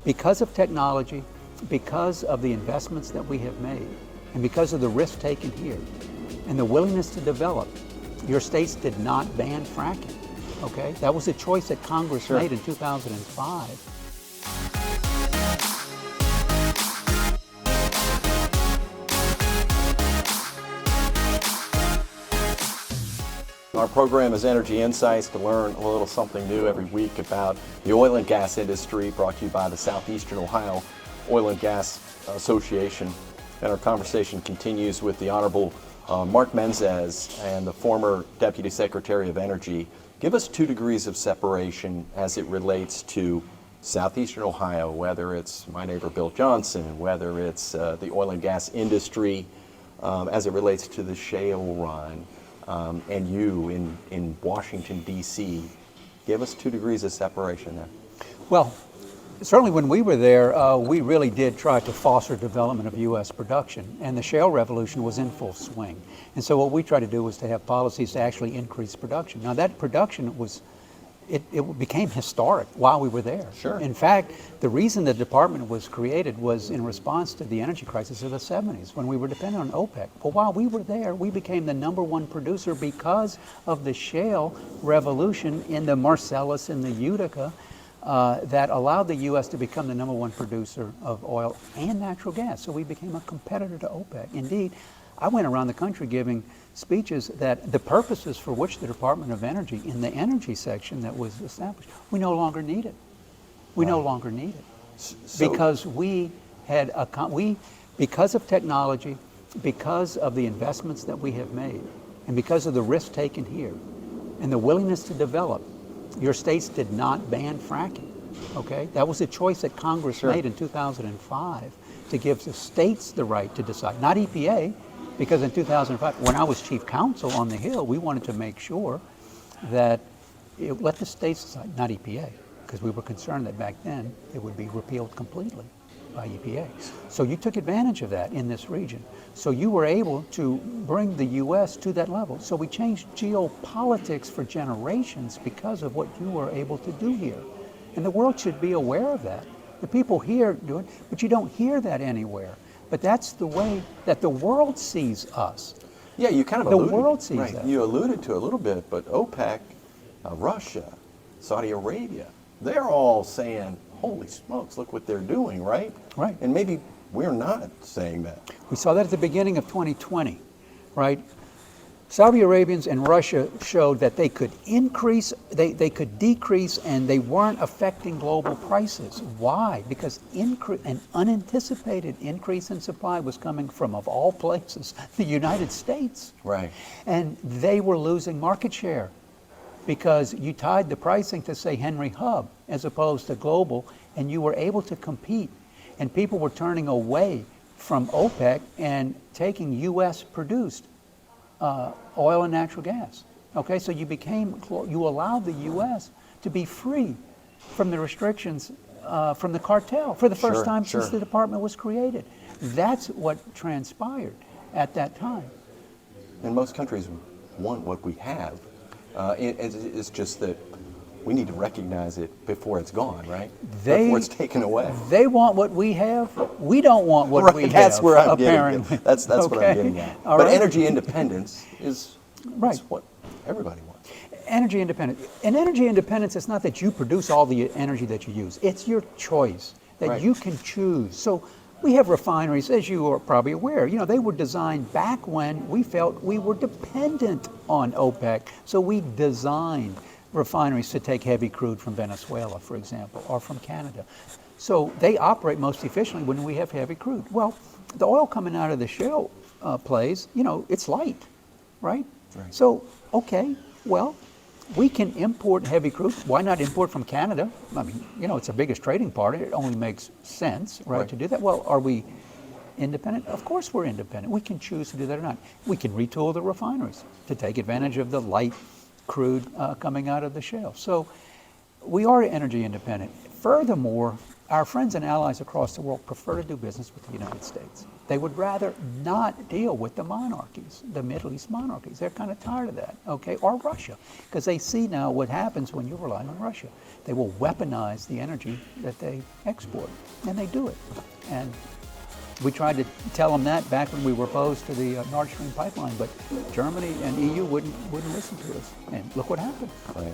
because of technology, because of the investments that we have made, and because of the risk taken here, and the willingness to develop, your states did not ban fracking, okay? That was a choice that Congress made in 2005. Our program is Energy Insights, to learn a little something new every week about the oil and gas industry, brought to you by the Southeastern Ohio Oil and Gas Association. And our conversation continues with the Honorable Mark Menezes and the former Deputy Secretary of Energy. Give us 2 degrees of separation as it relates to Southeastern Ohio, whether it's my neighbor Bill Johnson, whether it's the oil and gas industry as it relates to the shale run. And you in Washington, D.C. Give us 2 degrees of separation there. Well, certainly when we were there, we really did try to foster development of U.S. production, and the shale revolution was in full swing. And so what we tried to do was to have policies to actually increase production. Now that production was, it became historic while we were there. Sure. In fact, the reason the department was created was in response to the energy crisis of the 70s when we were dependent on OPEC. But while we were there, we became the #1 producer because of the shale revolution in the Marcellus and the Utica that allowed the U.S. to become the #1 producer of oil and natural gas. So we became a competitor to OPEC. Indeed, I went around the country giving speeches that the purposes for which the Department of Energy, in the energy section that was established, we no longer need it. We no longer need it. Because we had because of technology, because of the investments that we have made, and because of the risk taken here, and the willingness to develop, your states did not ban fracking, okay? That was a choice that Congress made in 2005 to give the states the right to decide, not EPA, because in 2005, when I was chief counsel on the Hill, we wanted to make sure that let the states decide, not EPA, because we were concerned that back then it would be repealed completely by EPA. So you took advantage of that in this region. So you were able to bring the U.S. to that level. So we changed geopolitics for generations because of what you were able to do here. And the world should be aware of that. The people here do it, but you don't hear that anywhere. But that's the way that the world sees us. Yeah, you kind of alluded. The world sees that. You alluded to it a little bit, but OPEC, Russia, Saudi Arabia, they're all saying, holy smokes, look what they're doing, right? Right. And maybe we're not saying that. We saw that at the beginning of 2020, right? Saudi Arabians and Russia showed that they could increase, they could decrease, and they weren't affecting global prices. Why? Because an unanticipated increase in supply was coming from, of all places, the United States. Right. And they were losing market share because you tied the pricing to, say, Henry Hub as opposed to global, and you were able to compete. And people were turning away from OPEC and taking U.S. produced oil and natural gas. Okay, so you allowed the U.S. to be free from the restrictions from the cartel for the first time since the department was created. That's what transpired at that time. And most countries want what we have. It's just that we need to recognize it before it's gone, right? Before it's taken away. They want what we have. We don't want what we have. That's where I'm apparently. getting at. That's what I'm getting at. But energy independence is what everybody wants. Energy independence. And energy independence is not that you produce all the energy that you use. It's your choice that you can choose. So we have refineries, as you are probably aware. You know, they were designed back when we felt we were dependent on OPEC. So we designed refineries to take heavy crude from Venezuela, for example, or from Canada. So they operate most efficiently when we have heavy crude. Well, the oil coming out of the shale plays, you know, it's light, right? So, okay, well, we can import heavy crude. Why not import from Canada? I mean, you know, it's the biggest trading partner. It only makes sense, right, to do that. Well, are we independent? Of course we're independent. We can choose to do that or not. We can retool the refineries to take advantage of the light crude coming out of the shale. So we are energy independent. Furthermore, our friends and allies across the world prefer to do business with the United States. They would rather not deal with the monarchies, the Middle East monarchies. They're kind of tired of that, okay? Or Russia, because they see now what happens when you rely on Russia. They will weaponize the energy that they export, and they do it. And we tried to tell them that back when we were opposed to the Nord Stream pipeline, but Germany and EU wouldn't listen to us. And look what happened. Right.